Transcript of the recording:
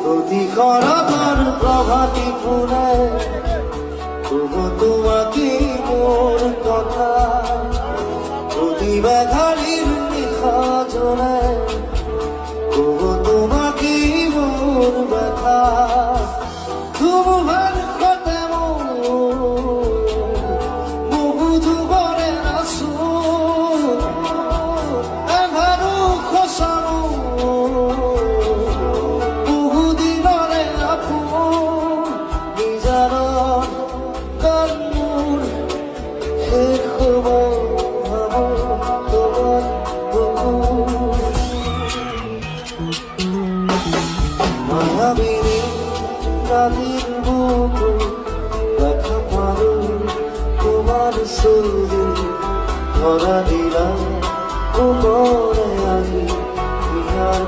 প্রতিক্ষণার প্রভাতী ফুলে তবু তোমাকে মোর কথা প্রতিবেঘালির নিখা জলে তবু তোমাকে মোর ব্যথা তোমার কথা বহু যুগরে আসো এভারু খসানো বহুদিনরে আপু নিজার কান্নুর শেষ খবর তোমার মায়াবিনী রাতের বুকু দেখা পারো তোমার ছবি ধরা দিলাম উপরে আগে বিহার